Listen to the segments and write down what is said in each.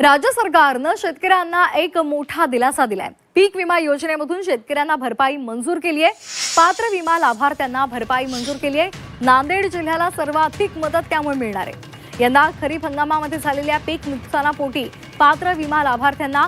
राज्य सरकारनं शेतकऱ्यांना एक मोठा दिलासा दिलाय। पीक विमा योजनेमधून शेतकऱ्यांना भरपाई मंजूर केली आहे। पात्र विमा लाभार्थ्यांना भरपाई मंजूर केली आहे। नांदेड जिल्ह्याला सर्वाधिक मदत त्यामुळे मिळणार आहे। यंदा खरीप हंगामामध्ये झालेल्या पीक नुकसानापोटी पात्र विमा लाभार्थ्यांना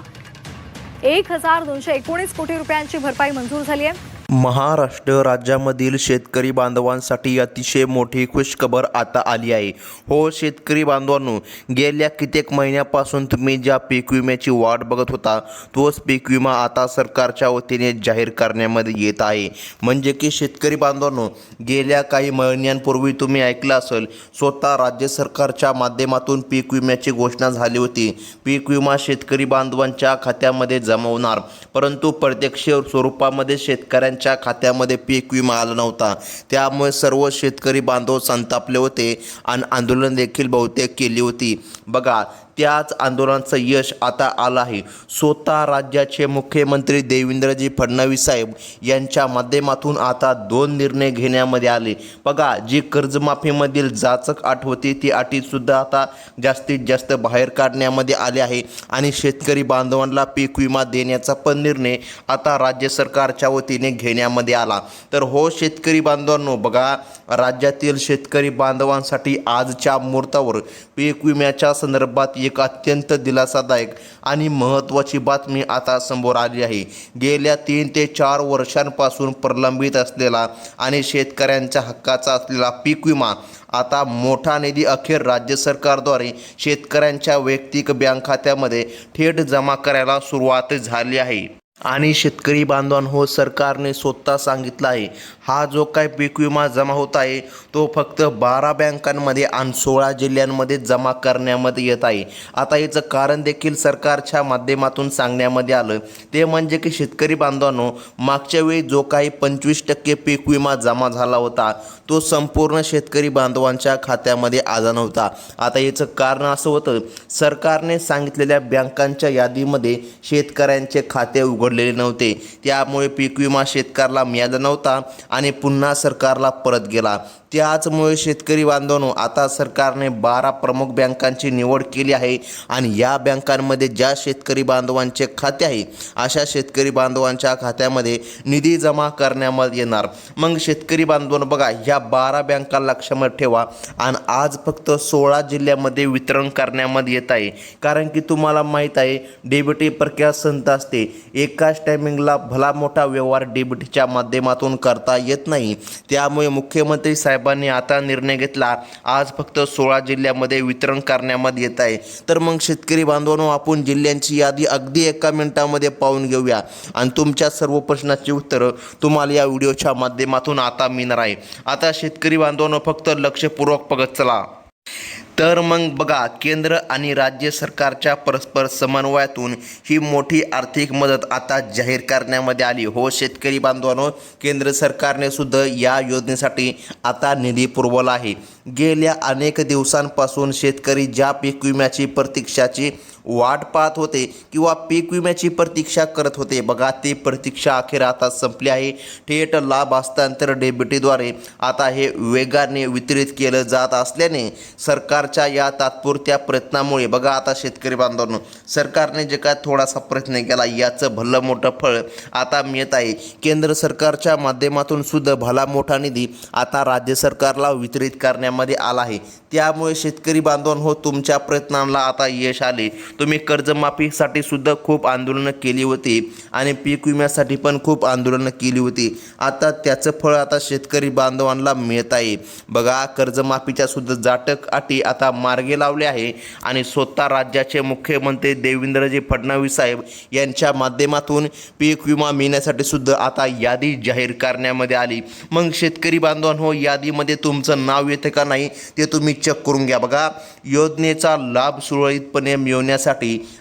1219 कोटी रुपयांची भरपाई मंजूर झाली आहे। महाराष्ट्र राज्यामधील शेतकरी बांधवांसाठी अतिशय मोठी खुशखबर आता आली आहे। हो शेतकरी बांधवांनो, गेल्या कित्येक महिन्यापासून तुम्ही ज्या पीक विम्याची वाट बघत होता तोच पीक विमा आता सरकारच्या वतीने जाहीर करण्यामध्ये येत आहे। म्हणजे की शेतकरी बांधवांनो, गेल्या काही महिन्यांपूर्वी तुम्ही ऐकलं असेल, स्वतः राज्य सरकारच्या माध्यमातून पीक विम्याची घोषणा झाली होती। पीक विमा शेतकरी बांधवांच्या खात्यामध्ये जमा होणार, परंतु प्रत्यक्ष स्वरूपामध्ये शेतकऱ्यांच्या खात्यामध्ये पीक विमा आला नव्हता। त्यामुळे सर्व शेतकरी बांधव संतापले होते आणि आंदोलन देखील बहुतेक केली होती। बघा, त्याच आंदोलनाचं यश आता आलं आहे। स्वतः राज्याचे मुख्यमंत्री देवेंद्रजी फडणवीस साहेब यांच्या माध्यमातून आता 2 निर्णय घेण्यामध्ये आले। बघा, जी कर्जमाफीमधील जाचक अट होती ती अटीसुद्धा आता जास्तीत जास्त बाहेर काढण्यामध्ये आले आहे आणि शेतकरी बांधवांना पीक विमा देण्याचा पण निर्णय आता राज्य सरकारच्या वतीने घेण्यामध्ये आला। तर हो शेतकरी बांधवांनो, बघा, राज्यातील शेतकरी बांधवांसाठी आजच्या मुहूर्तावर पीक विम्याच्या संदर्भात एक अत्यंत दिलासादायक आणि महत्त्वाची बातमी आता समोर आली आहे। गेल्या 3 ते 4 वर्षांपासून प्रलंबित असलेला आणि शेतकऱ्यांच्या हक्काचा असलेला पीक विमा आता मोठा निधी अखेर राज्य सरकारद्वारे शेतकऱ्यांच्या वैयक्तिक बँक खात्यामध्ये थेट जमा करायला सुरुवात झाली आहे। आणि शेतकरी बांधवांनो, सरकारने स्वतः सांगितलं आहे, हा जो काय पीक विमा जमा होत आहे तो फक्त 12 बँकांमध्ये आणि 16 जिल्ह्यांमध्ये जमा करण्यामध्ये येत आहे। आता याचं कारण देखील सरकारच्या माध्यमातून सांगण्यामध्ये आलं, ते म्हणजे की शेतकरी बांधवांनो, मागच्या वेळी जो काही 25% पीक विमा जमा झाला होता तो संपूर्ण शेतकरी बांधवांच्या खात्यामध्ये आला नव्हता। आता याचं कारण असं होतं, सरकारने सांगितलेल्या बँकांच्या यादीमध्ये शेतकऱ्यांचे खाते उघडलेले नव्हते, त्यामुळे पीक विमा शेतकऱ्याला मिळाला नव्हता आणि पुन्हा सरकारला परत गेला। त्याचमुळे शेतकरी बांधवांनो, आता सरकारने 12 प्रमुख बँकांची निवड केली आहे आणि या बँकांमध्ये ज्या शेतकरी बांधवांचे खाते आहे अशा शेतकरी बांधवांच्या खात्यामध्ये निधी जमा करण्यामध्ये येणार। मग शेतकरी बांधवांनो, बघा, ह्या 12 बँका लक्षामध्ये ठेवा आणि आज फक्त 16 जिल्ह्यामध्ये वितरण करण्यामध्ये येत आहे। कारण की तुम्हाला माहीत आहे, डीबीटी प्रक्रिया संत असते, एकाच टायमिंगला भला मोठा व्यवहार डीबीटीच्या माध्यमातून करता येत नाही। त्यामुळे मुख्यमंत्री साहेबांनी आता निर्णय घेतला, आज फक्त 16 जिल्ह्यामध्ये वितरण करण्यामध्ये येत आहे। तर मग शेतकरी बांधवांनो, आपण जिल्ह्यांची यादी अगदी 1 मिनिटामध्ये पाहून घेऊया आणि तुमच्या सर्व प्रश्नाची उत्तरं तुम्हाला या व्हिडिओच्या माध्यमातून आता मिळणार आहे। आता शेतकरी बांधवांनो, फक्त लक्षपूर्वक बघत चला। तर मग बघा, केंद्र आणि राज्य सरकारच्या परस्पर समन्वयातून ही मोठी आर्थिक मदत आता जाहीर करण्यामध्ये आली। हो शेतकरी बांधवांनो, केंद्र सरकारने सुद्धा या योजनेसाठी आता निधी पुरवला आहे। गेल्या अनेक दिवसांपासून शेतकरी ज्या पीक विम्याची प्रतीक्षाची वाट पाहत होते किंवा पीक विम्याची प्रतीक्षा करत होते, बघा, ती प्रतीक्षा अखेर आता संपली आहे। थेट लाभ हस्तांतरण डीबीटीद्वारे आता हे वेगाने वितरित केलं जात असल्याने सरकारच्या या तात्पुरत्या प्रयत्नामुळे, बघा, आता शेतकरी बांधवांनो, सरकारने जे काय थोडासा प्रयत्न केला याचं भलं मोठं फळ आता मिळत आहे। केंद्र सरकारच्या माध्यमातून सुद्धा भला मोठा निधी आता राज्य सरकारला वितरित करण्यामध्ये आला आहे। त्यामुळे शेतकरी बांधवांनो, तुमच्या प्रयत्नांना आता यश आले। तुम्ही कर्जमाफीसाठी सुद्धा खूप आंदोलनं केली होती आणि पीक विम्यासाठी पण खूप आंदोलनं केली होती। आता त्याचं फळ आता शेतकरी बांधवांना मिळत आहे। बघा, कर्जमाफीच्या सुद्धा जाटक अटी आता मार्गी लावले आहे आणि स्वतः राज्याचे मुख्यमंत्री देवेंद्रजी फडणवीस साहेब यांच्या माध्यमातून पीक विमा मिळण्यासाठी सुद्धा आता यादी जाहीर करण्यामध्ये आली। मग शेतकरी बांधवांनो, यादीमध्ये तुमचं नाव येतं का नाही ते तुम्ही चेक करून घ्या। बघा, योजनेचा लाभ सुरळीतपणे मिळवण्यासाठी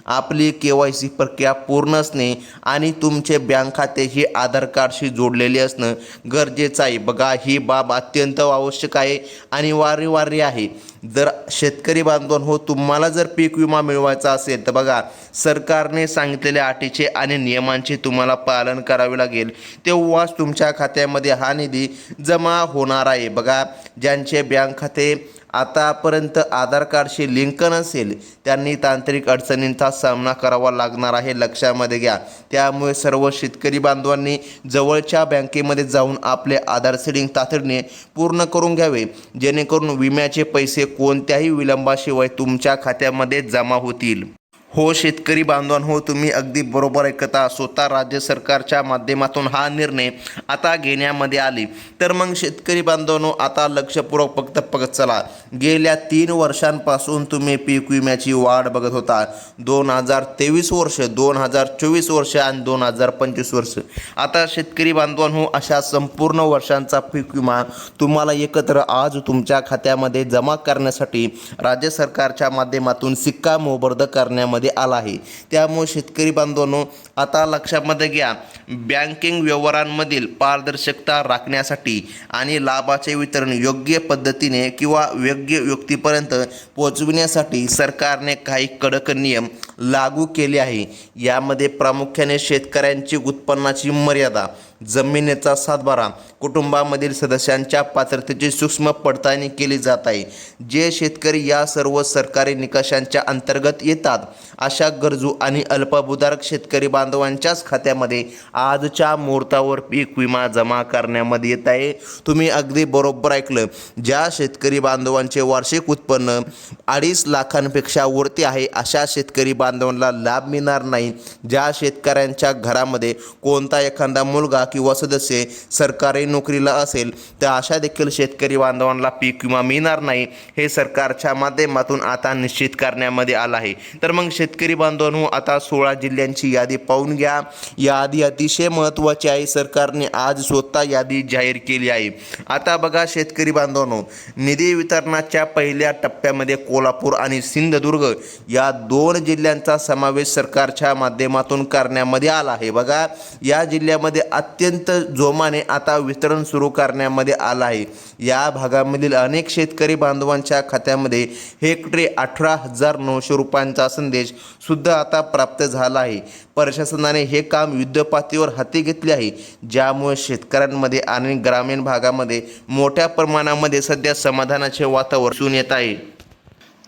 आपली KYC प्रक्रिया पूर्ण असणे आणि तुमचे बँक खाते हे आधार कार्डशी जोडलेले असणं गरजेचं आहे। बघा, ही बाब अत्यंत आवश्यक आहे आणि वारंवार आहे। जर शेतकरी बांधवांनो, तुम्हाला जर पीक विमा मिळवायचा असेल तर बघा, सरकारने सांगितलेल्या अटीचे आणि नियमांचे तुम्हाला पालन करावे लागेल, तेव्हाच तुमच्या खात्यामध्ये हा निधी जमा होणार आहे। बघा, ज्यांचे बँक खाते आतापर्यंत आधार कार्डशी लिंक नसेल त्यांनी तांत्रिक अडचणींचा सामना करावा लागणार आहे, लक्षामध्ये घ्या। त्यामुळे सर्व शेतकरी बांधवांनी जवळच्या बँकेमध्ये जाऊन आपले आधार सेटिंग तातडीने पूर्ण करून घ्यावे, जेणेकरून विम्याचे पैसे कोणत्याही विलंबाशिवाय तुमच्या खात्यामध्ये जमा होतील। हो शेतकरी बांधवांनो, तुम्ही अगदी बरोबर ऐकता। स्वतः राज्य सरकारच्या माध्यमातून हा निर्णय आता घेण्यामध्ये आले। तर मग शेतकरी बांधवांनो, आता लक्षपूर्वक फक्त बघत चला। गेल्या 3 वर्षांपासून तुम्ही पीक विम्याची वाट बघत होता। 2023 वर्ष, 2024 वर्ष आणि 2025 वर्ष। आता शेतकरी बांधवांनो, अशा संपूर्ण वर्षांचा पीक विमा तुम्हाला एकत्र आज तुमच्या खात्यामध्ये जमा करण्यासाठी राज्य सरकारच्या माध्यमातून शिक्कामोर्तब करण्यामध्ये आला आहे। त्यामुळे शेतकरी बांधवांनो, आता लक्षामध्ये घ्या, बँकिंग व्यवहारांमधील पारदर्शकता राखण्यासाठी आणि लाभाचे वितरण योग्य पद्धतीने किंवा योग्य व्यक्तीपर्यंत पोहोचविण्यासाठी सरकारने काही कडक नियम लागू केले आहे। यामध्ये प्रामुख्याने शेतकऱ्यांची उत्पन्नाची मर्यादा, जमिनीचा सातबारा, कुटुंबामधील सदस्यांच्या पात्रतेची सूक्ष्म पडताळणी केली जात आहे। जे शेतकरी या सर्व सरकारी निकषांच्या अंतर्गत येतात अशा गरजू आणि अल्पभूधारक शेतकरी बांधवांच्याच खात्यामध्ये आजच्या मुहूर्तावर पीक विमा जमा करण्यामध्ये येत आहे। तुम्ही अगदी बरोबर ऐकलं। ज्या शेतकरी बांधवांचे वार्षिक उत्पन्न 2.5 लाखांपेक्षा वरती आहे अशा शेतकरी बांधवांना लाभ मिळणार नाही। ज्या शेतकऱ्यांच्या घरामध्ये कोणता एखादा मुलगा किंवा सदस्य सरकारी नोकरीला असेल तर अशा देखील शेतकरी बांधवांना पीक विमा मिळणार नाही, हे सरकारच्या माध्यमातून आता निश्चित करण्यामध्ये आलं आहे। तर मग शेतकरी बांधवांनो, आता 16 जिल्ह्यांची यादी पाहून घ्या। यादी अतिशय महत्त्वाची आहे। सरकारने आज स्वतः यादी जाहीर केली आहे। आता बघा शेतकरी बांधवांनो, निधी वितरणाच्या पहिल्या टप्प्यामध्ये कोल्हापूर आणि सिंधुदुर्ग या 2 जिल्ह्यांचा समावेश सरकारच्या माध्यमातून करण्यामध्ये आला आहे। बघा, या जिल्ह्यामध्ये अत्यंत जोमाने आता वितरण सुरू करण्यामध्ये आलं आहे। या भागामधील अनेक शेतकरी बांधवांच्या खात्यामध्ये हेक्टरी 18,900 रुपयांचा संदेश सुद्धा आता प्राप्त झाला आहे। प्रशासनाने हे काम युद्धपातळीवर हाती घेतले आहे, ज्यामुळे शेतकऱ्यांमध्ये आणि ग्रामीण भागामध्ये मोठ्या प्रमाणामध्ये सध्या समाधानाचे वातावरण दिसून येत आहे।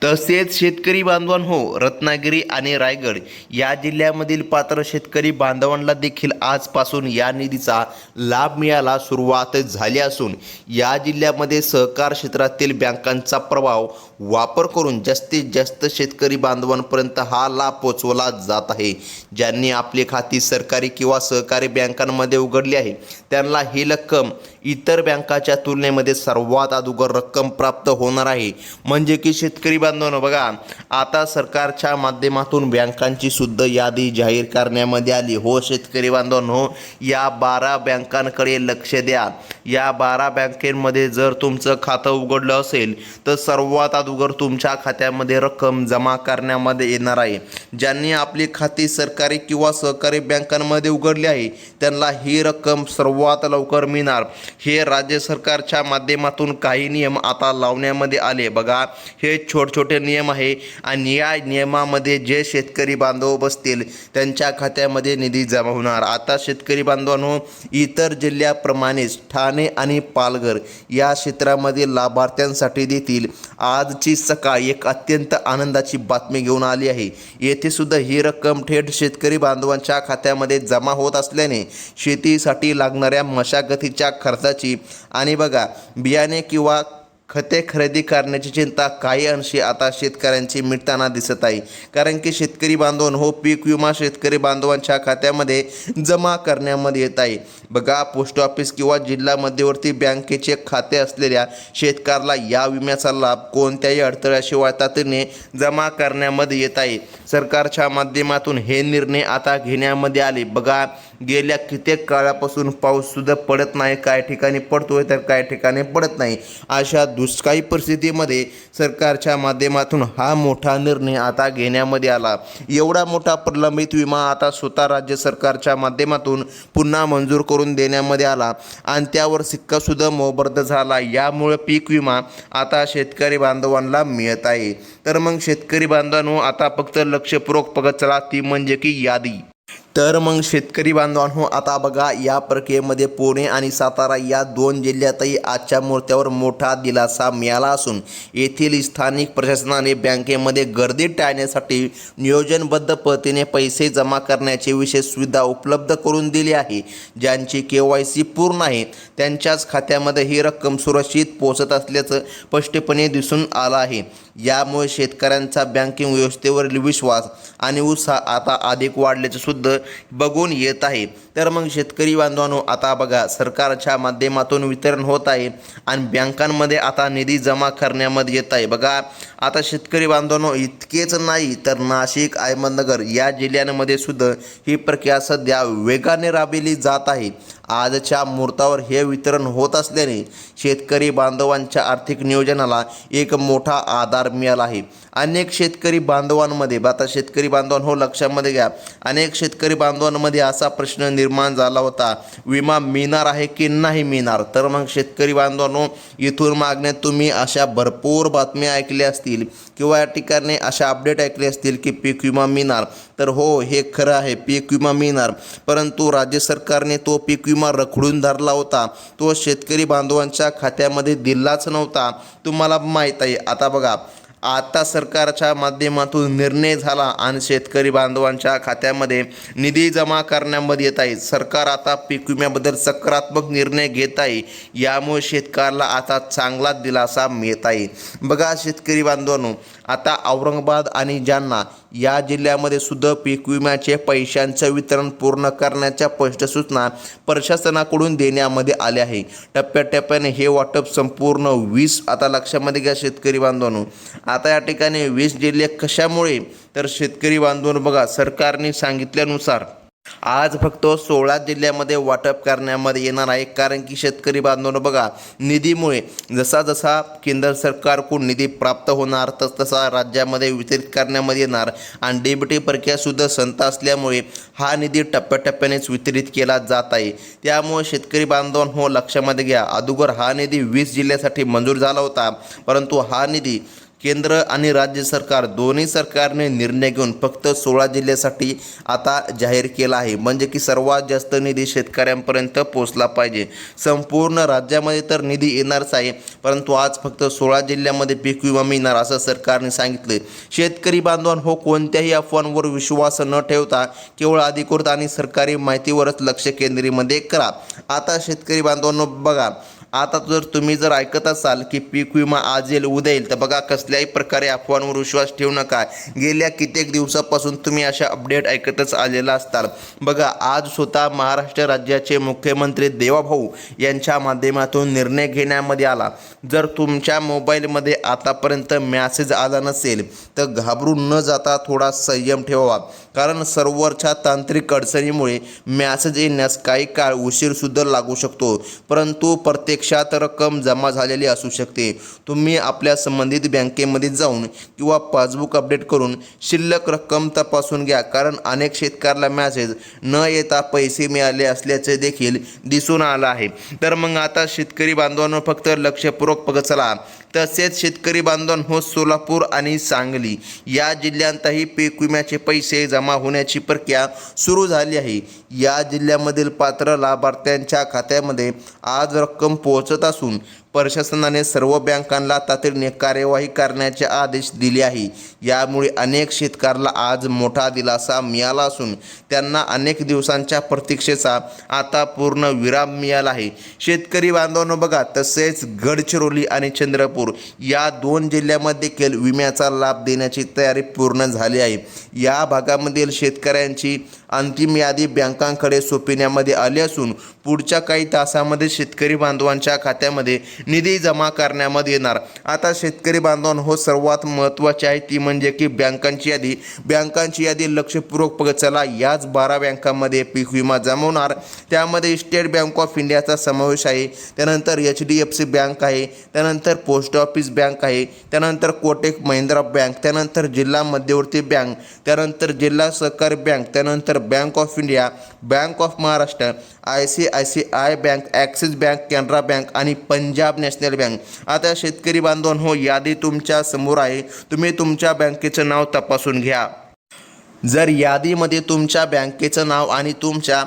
तसेच शेतकरी बांधवांनो, रत्नागिरी आणि रायगड या जिल्ह्यामधील पात्र शेतकरी बांधवांना देखील आजपासून या निधीचा लाभ मिळायला सुरुवात झाली असून या जिल्ह्यामध्ये सहकार क्षेत्रातील बँकांचा प्रभाव वापर करून जास्तीत जास्त शेतकरी बांधवांपर्यंत हा लाभ पोहोचवला जात आहे। ज्यांनी आपली खाती सरकारी किंवा सहकारी बँकांमध्ये उघडली आहे त्यांना ही रक्कम इतर बँकाच्या तुलनेमध्ये सर्वात अगोदर रक्कम प्राप्त होणार आहे। म्हणजे की शेतकरी बांधवांनो, बघा, आता सरकारच्या माध्यमातून बँकांची सुद्धा यादी जाहीर करण्यामध्ये आली। हो शेतकरी बांधवांनो, या 12 बँकांकडे लक्ष द्या। या 12 बँकेमध्ये जर तुमचं खातं उघडलं असेल तर सर्वात अगोदर तुमच्या खात्यामध्ये रक्कम जमा करण्यामध्ये येणार आहे। ज्यांनी आपली खाती सरकारी किंवा सहकारी बँकांमध्ये उघडली आहे त्यांना ही रक्कम सर्वात लवकर मिळणार। हे राज्य सरकारच्या माध्यमातून काही नियम आता लावण्यामध्ये आले। बघा, हे छोटे नियम आहे आणि या नियमामध्ये जे शेतकरी बांधव बसतील त्यांच्या खात्यामध्ये निधी जमा होणार। आता शेतकरी बांधवांनो, इतर जिल्ह्याप्रमाणेच ठाणे आणि पालघर या क्षेत्रामधील लाभार्थ्यांसाठी देखील आजची सकाळ एक अत्यंत आनंदाची बातमी घेऊन आली आहे। येथे सुद्धा ही रक्कम थेट शेतकरी बांधवांच्या खात्यामध्ये जमा होत असल्याने शेतीसाठी लागणाऱ्या मशागतीच्या खर्चाची आणि बघा बियाणे किंवा खते खरेदी करण्याची चिंता काही अंशी आता शेतकऱ्यांची मिटताना दिसत आहे। कारण की शेतकरी बांधवांनो, पीक विमा शेतकरी बांधवांच्या खात्यामध्ये जमा करण्यामध्ये येत आहे। बघा, पोस्ट ऑफिस किंवा जिल्हा मध्यवर्ती बँकेचे खाते असलेल्या शेतकऱ्याला या विम्याचा लाभ कोणत्याही अडथळ्याशिवाय तातडीने जमा करण्यामध्ये येत आहे। सरकारच्या माध्यमातून हे निर्णय आता घेण्यामध्ये आले। बघा, गेल्या कित्येक काळापासून पाऊस सुद्धा पडत नाही, काही ठिकाणी पडतोय तर काही ठिकाणी पडत नाही। अशा दुष्काळी परिस्थितीमध्ये सरकारच्या माध्यमातून हा मोठा निर्णय आता घेण्यामध्ये आला। एवढा मोठा प्रलंबित विमा आता स्वतः राज्य सरकारच्या माध्यमातून पुन्हा मंजूर करून देण्यामध्ये आला आणि त्यावर सिक्का सुद्धा मोबरद झाला। यामुळे पीक विमा आता शेतकरी बांधवांना मिळत आहे। तर मग शेतकरी बांधवांनो, आता फक्त लक्षपूर्वक बघत चला, ती म्हणजे की यादी। तर मग शेतकरी बांधवांनो, आता बघा या प्रक्रियेमध्ये पुणे आणि सातारा या दोन जिल्ह्यातही आजच्या मुहूर्तावर मोठा दिलासा मिळाला असून येथील स्थानिक प्रशासनाने बँकेमध्ये गर्दी टाळण्यासाठी नियोजनबद्ध पद्धतीने पैसे जमा करण्याची विशेष सुविधा उपलब्ध करून दिली आहे. ज्यांची KYC पूर्ण आहे त्यांच्याच खात्यामध्ये ही रक्कम सुरक्षित पोहोचत असल्याचं स्पष्टपणे दिसून आलं आहे. यामुळे शेतकऱ्यांचा बँकिंग व्यवस्थेवरील विश्वास आणि उत्साह आता अधिक वाढल्याचे सुद्धा बघून येत आहे. तर मग शेतकरी बांधवांनो, आता बघा सरकारच्या माध्यमातून वितरण होत आहे आणि बँकांमध्ये आता निधी जमा करण्यामध्ये येत आहे. बघा आता शेतकरी बांधवांनो, इतकेच नाही तर नाशिक, अहमदनगर या जिल्ह्यांमध्ये सुद्धा ही प्रक्रिया सध्या वेगाने राबविली जात आहे. आजच्या मुहूर्तावर हे वितरण होत असल्याने शेतकरी बांधवांच्या आर्थिक नियोजनाला एक मोठा आधार मिळाला आहे. अनेक शेतकरी बांधवांमध्ये, आता शेतकरी बांधवांनो लक्षामध्ये घ्या, अनेक शेतकरी बांधवांमध्ये असा प्रश्न निर्माण झाला होता, विमा मिळणार आहे की नाही मिळणार. तर मग शेतकरी बांधवांनो, इथून मागण्यात तुम्ही अशा भरपूर बातम्या ऐकल्या असतील किंवा या ठिकाणी अशा अपडेट ऐकले असतील की पीक विमा मिळणार. तर हो, हे खरं आहे, पीक विमा मिळणार, परंतु राज्य सरकारने तो पीक विमा रखडून धरला होता. तो शेतकरी बांधवांच्या खात्यामध्ये दिलाच नव्हता, तुम्हाला माहीत आहे. आता बघा, आता सरकारच्या माध्यमातून निर्णय झाला आणि शेतकरी बांधवांच्या खात्यामध्ये निधी जमा करण्यामध्ये येत आहे. सरकार आता पीक विम्याबद्दल सकारात्मक निर्णय घेत आहे. यामुळे शेतकऱ्याला आता चांगला दिलासा मिळत आहे. बघा शेतकरी बांधवांनो, आता औरंगाबाद आणि जालना या जिल्ह्यामध्ये सुद्धा पीक विम्याचे पैशांचं वितरण पूर्ण करण्याच्या स्पष्ट सूचना प्रशासनाकडून देण्यामध्ये आल्या आहे. टप्प्याटप्प्याने हे वाटप संपूर्ण 20, आता लक्षामध्ये घ्या शेतकरी बांधवांनो, आता या ठिकाणी 20 जिल्हे कशामुळे, तर शेतकरी बांधवांनो बघा सरकारने सांगितल्यानुसार आज फक्त 16 जिल्ह्यामध्ये वाटप करण्यामध्ये येणार आहे. कारण की शेतकरी बांधवांनो बघा, निधीमुळे जसा जसा केंद्र सरकारकडून निधी प्राप्त होणार तसा राज्यामध्ये वितरित करण्यामध्ये येणार आणि DBT प्रक्रियासुद्धा संत असल्यामुळे हा निधी टप्प्याटप्प्यानेच वितरित केला जात आहे. त्यामुळे शेतकरी बांधवांनो लक्षामध्ये घ्या, अगोदर हा निधी 20 जिल्ह्यासाठी मंजूर झाला होता, परंतु हा निधी केंद्र आणि राज्य सरकार दोन्ही सरकारने निर्णय घेऊन फक्त 16 जिल्ह्यासाठी आता जाहीर केला आहे. म्हणजे की सर्वात जास्त निधी शेतकऱ्यांपर्यंत पोहोचला पाहिजे. संपूर्ण राज्यामध्ये तर निधी येणारच आहे, परंतु आज फक्त 16 जिल्ह्यामध्ये पीक विमा मिळणार असं सरकारने सांगितले. शेतकरी बांधवांनो, कोणत्याही अफवांवर विश्वास न ठेवता केवळ अधिकृत आणि सरकारी माहितीवरच लक्ष केंद्रित करा. आता शेतकरी बांधवांनो बघा, आता जर तुम्ही ऐकत असाल की पीक विमा आज येईल उद्या येईल, तर बघा कसल्याही प्रकारे अफवांवर विश्वास ठेवू नका. गेल्या कित्येक दिवसापासून तुम्ही अशा अपडेट ऐकतच आलेला असताल. बघा आज स्वतः महाराष्ट्र राज्याचे मुख्यमंत्री देवाभाऊ यांच्या माध्यमातून निर्णय घेण्यामध्ये आला. जर तुमच्या मोबाईलमध्ये आतापर्यंत मॅसेज आला नसेल तर घाबरून न जाता थोडा संयम ठेवावा, कारण सर्व्हरच्या तांत्रिक अडचणीमुळे मॅसेज येण्यास काही काळ उशीरसुद्धा लागू शकतो, परंतु प्रत्यक्षात रक्कम जमा झालेली असू शकते. तुम्ही आपल्या संबंधित बँकेमध्ये जाऊन किंवा पासबुक अपडेट करून शिल्लक रक्कम तपासून घ्या, कारण अनेक शेतकऱ्याला मॅसेज न येता पैसे मिळाले असल्याचे देखील दिसून आलं आहे. तर मग आता शेतकरी बांधवांनो फक्त लक्षपूर्वक बघत चला. तसेच शेतकरी बांधवांनो, सोलापूर आणि सांगली या जिल्ह्यांतही पीक विम्याचे पैसे जमा होण्याची प्रक्रिया सुरू झाली आहे. या जिल्ह्यामधील पात्र लाभार्थ्यांच्या खात्यामध्ये आज रक्कम पोहोचत असून प्रशासनाने सर्व बँकांना तातडीने कार्यवाही करण्याचे आदेश दिले आहे. यामुळे अनेक शेतकऱ्याला आज मोठा दिलासा मिळाला असून त्यांना अनेक दिवसांच्या प्रतीक्षेचा आता पूर्ण विराम मिळाला आहे. शेतकरी बांधवांनो बघा, तसेच गडचिरोली आणि चंद्रपूर या 2 जिल्ह्यामध्ये देखील विम्याचा लाभ देण्याची तयारी पूर्ण झाली आहे. या भागामधील शेतकऱ्यांची अंतिम यादी बँकांकडे सोपविण्यामध्ये आली असून पुढच्या काही तासामध्ये शेतकरी बांधवांच्या खात्यामध्ये निधी जमा करण्यामध्ये येणार. आता शेतकरी बांधवांनो सर्वात महत्त्वाची आहे ती म्हणजे की बँकांची यादी लक्षपूर्वक बघत चला. याच 12 बँकांमध्ये पीक विमा जमा होणार. त्यामध्ये स्टेट बँक ऑफ इंडियाचा समावेश आहे, त्यानंतर HDFC बँक आहे, त्यानंतर पोस्ट ऑफिस बँक आहे, त्यानंतर कोटक महिंद्रा बँक, त्यानंतर जिल्हा मध्यवर्ती बँक, त्यानंतर जिल्हा सहकारी बँक, त्यानंतर bank of India, bank of Maharashtra, ICICI bank, axis bank, Canara bank आणि पंजाब नॅशनल बँक. आता शेतकरी बांधवांनो यादी तुमच्या समोर आहे, तुम्ही तुमच्या बँकेचं नाव तपासून घ्या. जर यादीमध्ये तुमच्या बँकेचं नाव आणि तुमच्या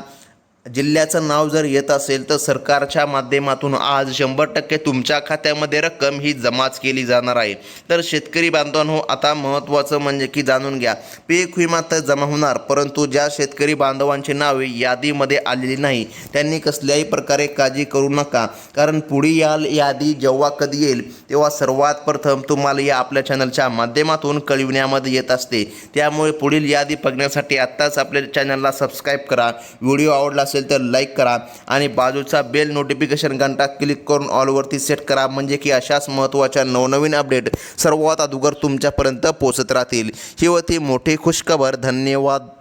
जिल्ह्याचं नाव जर येत असेल तर सरकारच्या माध्यमातून आज 100% तुमच्या खात्यामध्ये रक्कम ही जमाच केली जाणार आहे. तर शेतकरी बांधवांनो, आता महत्त्वाचं म्हणजे की जाणून घ्या, पीक विमा तर जमा होणार, परंतु ज्या शेतकरी बांधवांची नावे यादीमध्ये आलेली नाही त्यांनी कसल्याही प्रकारे काळजी करू नका, कारण पुढील यादी जेव्हा कधी येईल तेव्हा सर्वात प्रथम तुम्हाला या आपल्या चॅनलच्या माध्यमातून कळविण्यामध्ये येत असते. त्यामुळे पुढील यादी बघण्यासाठी आत्ताच आपल्या चॅनलला सबस्क्राईब करा. व्हिडिओ आवडला असेल तर लाईक करा आणि बाजूचा बेल नोटिफिकेशन घंटा क्लिक करून ऑलवरती सेट करा, म्हणजे की अशाच महत्त्वाच्या नवनवीन अपडेट सर्वात अगोदर तुमच्यापर्यंत पोहोचत राहतील. ही होती मोठी खुशखबर. धन्यवाद.